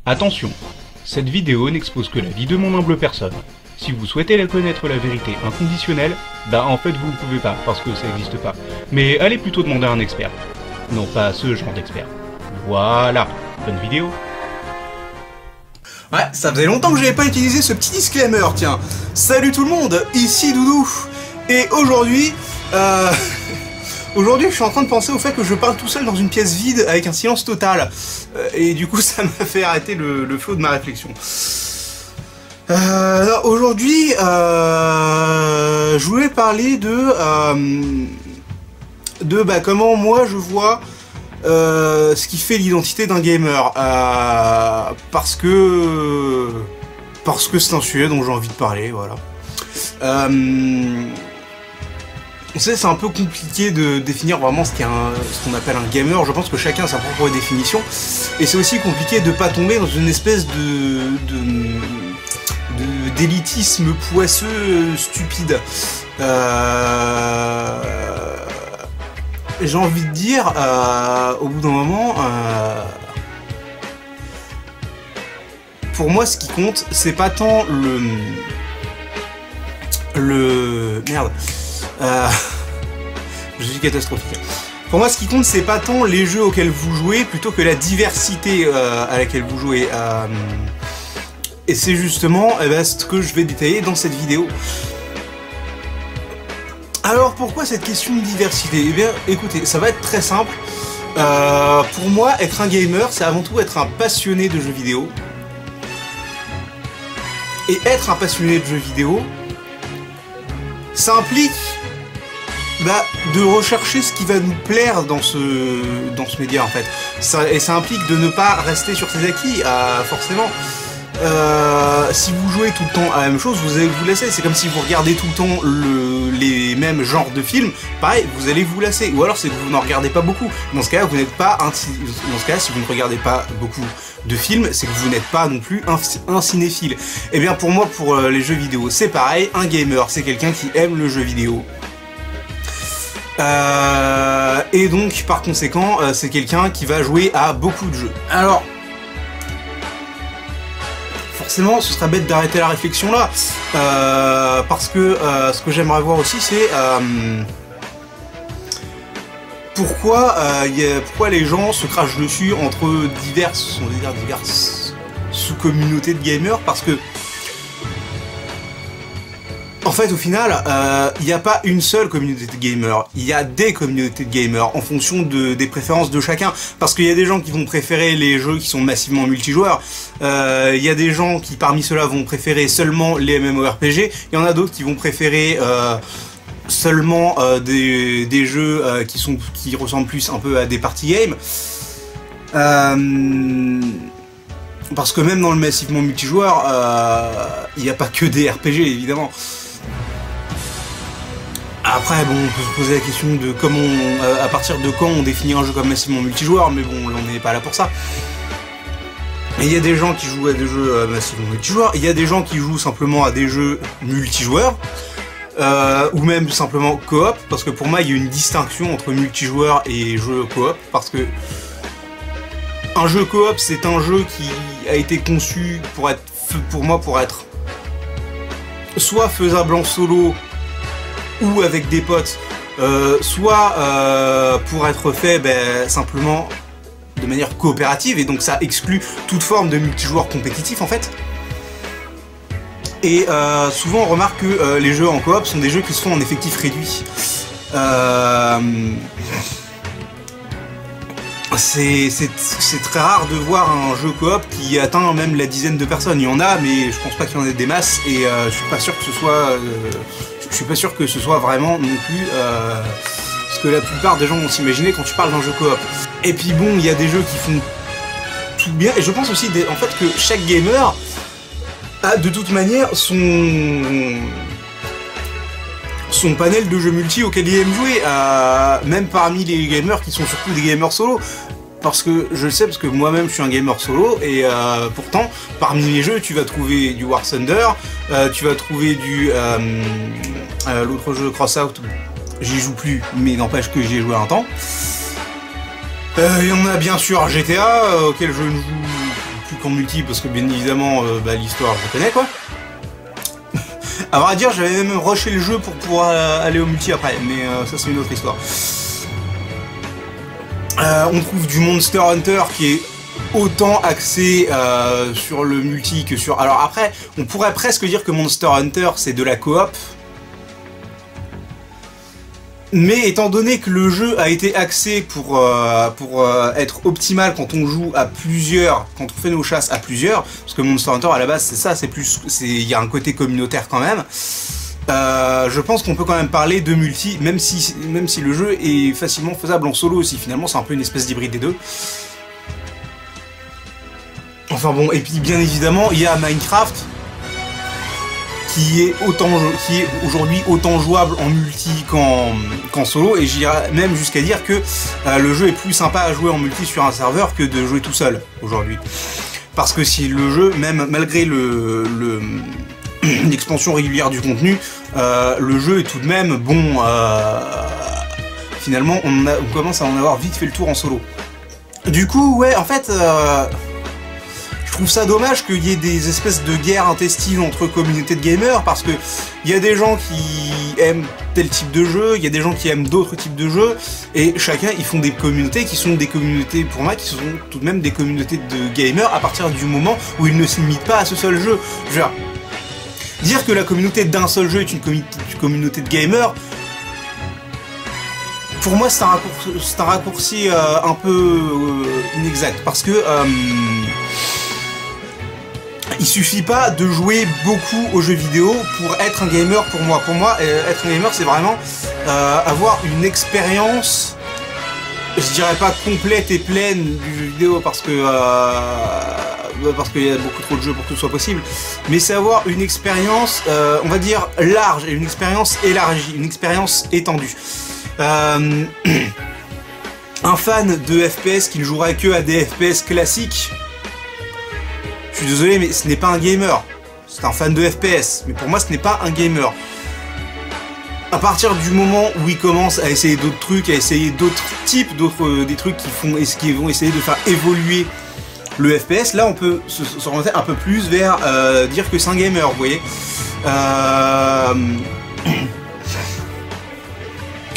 Attention, cette vidéo n'expose que la vie de mon humble personne. Si vous souhaitez la connaître la vérité inconditionnelle, bah en fait vous ne pouvez pas, parce que ça n'existe pas. Mais allez plutôt demander à un expert. Non pas ce genre d'expert. Voilà, bonne vidéo. Ouais, ça faisait longtemps que j'avais pas utilisé ce petit disclaimer, tiens. Salut tout le monde, ici Doudou. Et aujourd'hui, aujourd'hui je suis en train de penser au fait que je parle tout seul dans une pièce vide avec un silence total. Et du coup ça m'a fait arrêter le flot de ma réflexion. Aujourd'hui, je voulais parler de comment moi je vois ce qui fait l'identité d'un gamer, parce que c'est un sujet dont j'ai envie de parler, voilà. On sait, c'est un peu compliqué de définir vraiment ce qu'on appelle un gamer. Je pense que chacun a sa propre définition, et c'est aussi compliqué de pas tomber dans une espèce d'élitisme poisseux stupide. J'ai envie de dire, au bout d'un moment, pour moi, ce qui compte, c'est pas tant merde, je suis catastrophique. Pour moi, ce qui compte, c'est pas tant les jeux auxquels vous jouez, plutôt que la diversité à laquelle vous jouez. Et c'est justement ce que je vais détailler dans cette vidéo. Alors pourquoi cette question de diversité? Eh bien écoutez, ça va être très simple. Pour moi, être un gamer, c'est avant tout être un passionné de jeux vidéo. Et être un passionné de jeux vidéo, ça implique de rechercher ce qui va nous plaire dans ce média en fait. Et ça implique de ne pas rester sur ses acquis, forcément. Si vous jouez tout le temps à la même chose, vous allez vous lasser. C'est comme si vous regardez tout le temps les mêmes genres de films. Pareil, vous allez vous lasser. Ou alors c'est que vous n'en regardez pas beaucoup. Dans ce cas-là, vous n'êtes pas dans ce cas-là, si vous ne regardez pas beaucoup de films, c'est que vous n'êtes pas non plus un cinéphile. Et bien pour moi, pour les jeux vidéo, c'est pareil. Un gamer, c'est quelqu'un qui aime le jeu vidéo. Et donc, par conséquent, c'est quelqu'un qui va jouer à beaucoup de jeux. Alors, forcément, ce serait bête d'arrêter la réflexion là, parce que ce que j'aimerais voir aussi, c'est pourquoi les gens se crachent dessus entre diverses sous-communautés de gamers, parce que en fait, au final, il n'y a pas une seule communauté de gamers, il y a des communautés de gamers en fonction des préférences de chacun. Parce qu'il y a des gens qui vont préférer les jeux qui sont massivement multijoueurs, il y a des gens qui parmi ceux-là vont préférer seulement les MMORPG, il y en a d'autres qui vont préférer seulement des jeux qui ressemblent plus un peu à des party games. Parce que même dans le massivement multijoueur, il n'y a pas que des RPG évidemment. Après, bon, on peut se poser la question de comment, à partir de quand on définit un jeu comme massivement multijoueur, mais bon, on n'est pas là pour ça. Il y a des gens qui jouent à des jeux massivement multijoueurs, il y a des gens qui jouent simplement à des jeux multijoueurs, ou même simplement coop, parce que pour moi, il y a une distinction entre multijoueur et jeu coop, parce que un jeu coop, c'est un jeu qui a été conçu pour être soit faisable en solo, ou avec des potes, soit pour être fait simplement de manière coopérative, et donc ça exclut toute forme de multijoueur compétitif en fait. Et souvent on remarque que les jeux en coop sont des jeux qui se font en effectif réduit. C'est très rare de voir un jeu coop qui atteint même la dizaine de personnes. Il y en a, mais je pense pas qu'il y en ait des masses, et je suis pas sûr que ce soit vraiment non plus ce que la plupart des gens vont s'imaginer quand tu parles d'un jeu coop. Et puis bon, il y a des jeux qui font tout bien, et je pense aussi en fait que chaque gamer a de toute manière son panel de jeux multi auquel il aime jouer, même parmi les gamers qui sont surtout des gamers solo. Parce que je le sais, parce que moi-même je suis un gamer solo, et pourtant parmi les jeux tu vas trouver du War Thunder, tu vas trouver du l'autre jeu Crossout, j'y joue plus mais n'empêche que j'y ai joué un temps. Il y en a bien sûr GTA auquel je ne joue plus qu'en multi parce que bien évidemment l'histoire je connais quoi. À vrai dire, j'avais même rushé le jeu pour pouvoir aller au multi après, mais ça c'est une autre histoire. On trouve du Monster Hunter qui est autant axé sur le multi que sur... Alors après, on pourrait presque dire que Monster Hunter c'est de la coop. Mais étant donné que le jeu a été axé pour être optimal quand on joue à plusieurs, quand on fait nos chasses à plusieurs, parce que Monster Hunter à la base c'est ça, c'est plus, il y a un côté communautaire quand même. Je pense qu'on peut quand même parler de multi, même si le jeu est facilement faisable en solo aussi. Finalement, c'est un peu une espèce d'hybride des deux. Enfin bon, et puis bien évidemment, il y a Minecraft qui est aujourd'hui autant jouable en multi qu'en solo, et j'irais même jusqu'à dire que le jeu est plus sympa à jouer en multi sur un serveur que de jouer tout seul aujourd'hui. Parce que si le jeu, même malgré l'expansion régulière du contenu, le jeu est tout de même bon. Finalement, on commence à en avoir vite fait le tour en solo. Du coup, ouais, en fait, je trouve ça dommage qu'il y ait des espèces de guerres intestines entre communautés de gamers, parce que il y a des gens qui aiment tel type de jeu, il y a des gens qui aiment d'autres types de jeux, et chacun, ils font des communautés qui sont des communautés, pour moi, qui sont tout de même des communautés de gamers à partir du moment où ils ne se limitent pas à ce seul jeu. Genre, dire que la communauté d'un seul jeu est une communauté de gamers, pour moi c'est un raccourci un peu inexact, parce que il suffit pas de jouer beaucoup aux jeux vidéo pour être un gamer pour moi. Pour moi, être un gamer c'est vraiment avoir une expérience, je dirais pas complète et pleine du jeu vidéo parce qu'il y a beaucoup trop de jeux pour que ce soit possible, mais c'est avoir une expérience, on va dire, large, et une expérience élargie, une expérience étendue. Un fan de FPS qui ne jouerait que à des FPS classiques, je suis désolé, mais ce n'est pas un gamer. C'est un fan de FPS, mais pour moi ce n'est pas un gamer. À partir du moment où il commence à essayer d'autres trucs, à essayer d'autres types, des trucs qui vont essayer de faire évoluer le FPS, là on peut s'orienter un peu plus vers dire que c'est un gamer, vous voyez.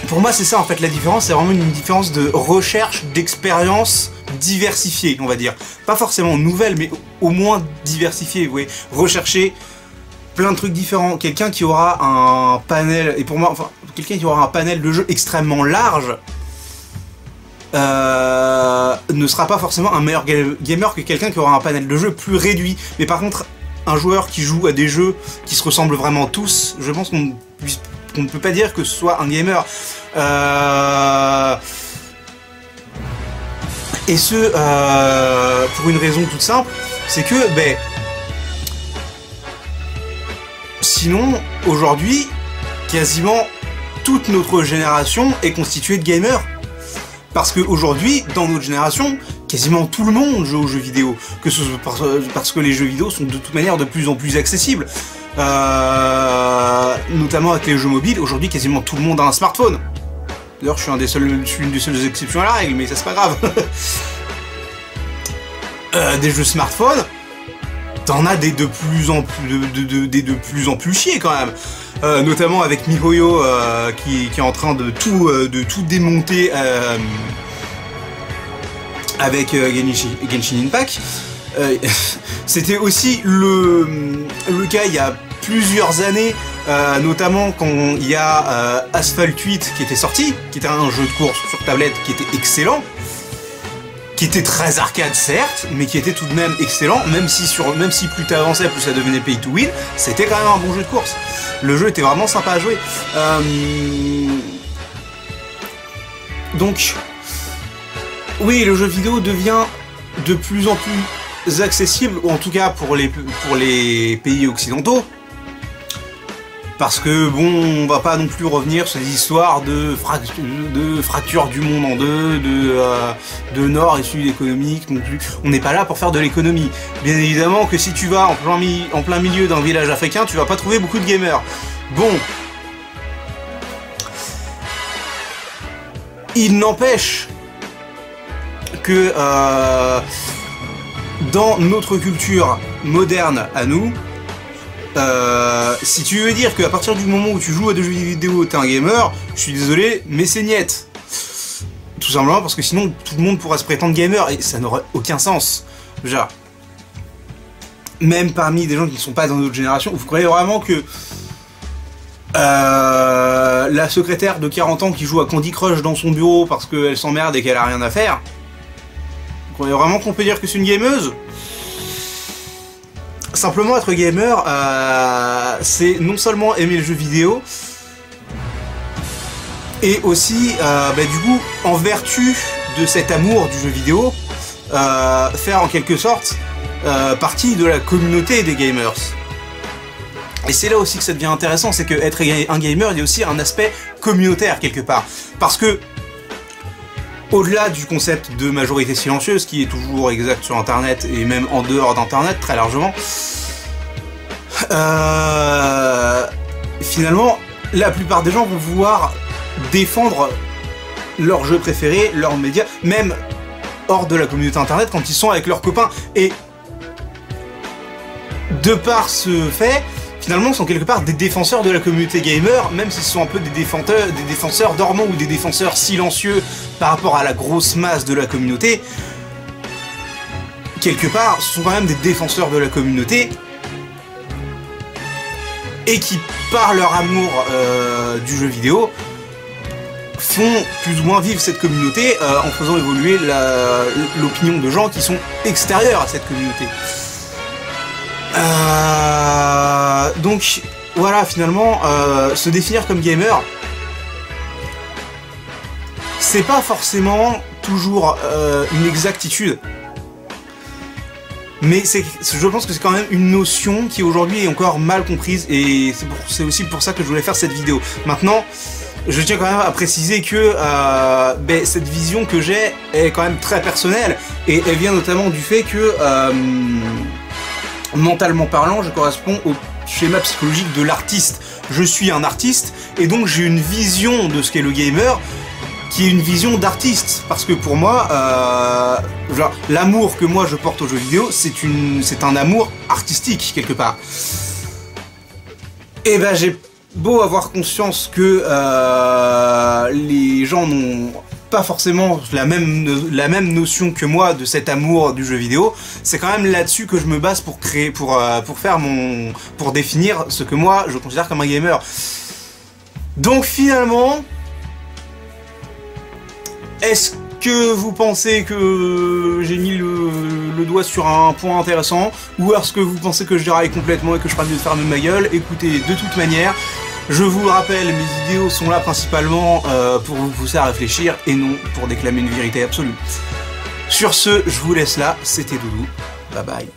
Pour moi c'est ça en fait la différence, c'est vraiment une différence de recherche d'expérience diversifiée, on va dire. Pas forcément nouvelle, mais au moins diversifiée, vous voyez. Rechercher plein de trucs différents. Quelqu'un qui aura un panel, et pour moi, enfin, quelqu'un qui aura un panel de jeux extrêmement large ne sera pas forcément un meilleur gamer que quelqu'un qui aura un panel de jeux plus réduit. Mais par contre, un joueur qui joue à des jeux qui se ressemblent vraiment tous, je pense qu'on ne peut pas dire que ce soit un gamer. Et ce, pour une raison toute simple, c'est que, sinon, aujourd'hui, quasiment toute notre génération est constituée de gamers. Parce qu'aujourd'hui, dans notre génération, quasiment tout le monde joue aux jeux vidéo. Que ce soit parce que les jeux vidéo sont de toute manière de plus en plus accessibles. Notamment avec les jeux mobiles, aujourd'hui quasiment tout le monde a un smartphone. D'ailleurs, je suis une des seules exceptions à la règle, mais ça c'est pas grave. Des jeux smartphone, t'en as des de plus en plus chiés quand même. Notamment avec MiHoYo qui est en train de tout démonter avec Genshin Impact. C'était aussi le cas il y a plusieurs années, notamment quand il y a Asphalt 8 qui était sorti, qui était un jeu de course sur tablette qui était excellent, qui était très arcade certes, mais qui était tout de même excellent, même si plus t'avançais, plus ça devenait pay to win, c'était quand même un bon jeu de course. Le jeu était vraiment sympa à jouer. Donc, oui, le jeu vidéo devient de plus en plus accessible, ou en tout cas pour les pays occidentaux. Parce que bon, on va pas non plus revenir sur les histoires de fracture du monde en deux, de nord et sud économique non plus. On n'est pas là pour faire de l'économie. Bien évidemment que si tu vas en plein milieu d'un village africain, tu vas pas trouver beaucoup de gamers. Bon. Il n'empêche que dans notre culture moderne à nous, si tu veux dire qu'à partir du moment où tu joues à des jeux vidéo, t'es un gamer, je suis désolé, mais c'est niette. Tout simplement parce que sinon tout le monde pourra se prétendre gamer et ça n'aurait aucun sens. Déjà, même parmi des gens qui ne sont pas dans notre génération, vous croyez vraiment que la secrétaire de 40 ans qui joue à Candy Crush dans son bureau parce qu'elle s'emmerde et qu'elle a rien à faire, vous croyez vraiment qu'on peut dire que c'est une gameuse? Simplement être gamer, c'est non seulement aimer le jeu vidéo, et aussi, du coup, en vertu de cet amour du jeu vidéo, faire en quelque sorte partie de la communauté des gamers. Et c'est là aussi que ça devient intéressant, c'est que être un gamer, il y a aussi un aspect communautaire quelque part. Parce que, au-delà du concept de majorité silencieuse, qui est toujours exact sur Internet, et même en dehors d'Internet, très largement, finalement, la plupart des gens vont vouloir défendre leur jeu préféré, leurs médias, même hors de la communauté Internet, quand ils sont avec leurs copains. Et de par ce fait, finalement, sont quelque part des défenseurs de la communauté gamer, même s'ils sont un peu des défenseurs dormants ou des défenseurs silencieux par rapport à la grosse masse de la communauté. Quelque part, ce sont quand même des défenseurs de la communauté et qui, par leur amour du jeu vidéo, font plus ou moins vivre cette communauté en faisant évoluer l'opinion de gens qui sont extérieurs à cette communauté. Donc voilà, finalement, se définir comme gamer, c'est pas forcément toujours une exactitude, mais je pense que c'est quand même une notion qui aujourd'hui est encore mal comprise, et c'est aussi pour ça que je voulais faire cette vidéo. Maintenant, je tiens quand même à préciser que cette vision que j'ai est quand même très personnelle, et elle vient notamment du fait que mentalement parlant, je corresponds au schéma psychologique de l'artiste. Je suis un artiste, et donc j'ai une vision de ce qu'est le gamer, qui est une vision d'artiste. Parce que pour moi, l'amour que moi je porte aux jeux vidéo, c'est un amour artistique, quelque part. Et j'ai beau avoir conscience que les gens n'ont pas forcément la même notion que moi de cet amour du jeu vidéo, c'est quand même là-dessus que je me base pour définir ce que moi je considère comme un gamer. Donc finalement, est-ce que vous pensez que j'ai mis le doigt sur un point intéressant, ou est-ce que vous pensez que je déraille complètement et que je ferai mieux de fermer ma gueule? Écoutez, de toute manière, je vous le rappelle, mes vidéos sont là principalement pour vous pousser à réfléchir et non pour déclamer une vérité absolue. Sur ce, je vous laisse là, c'était Doudou, bye bye.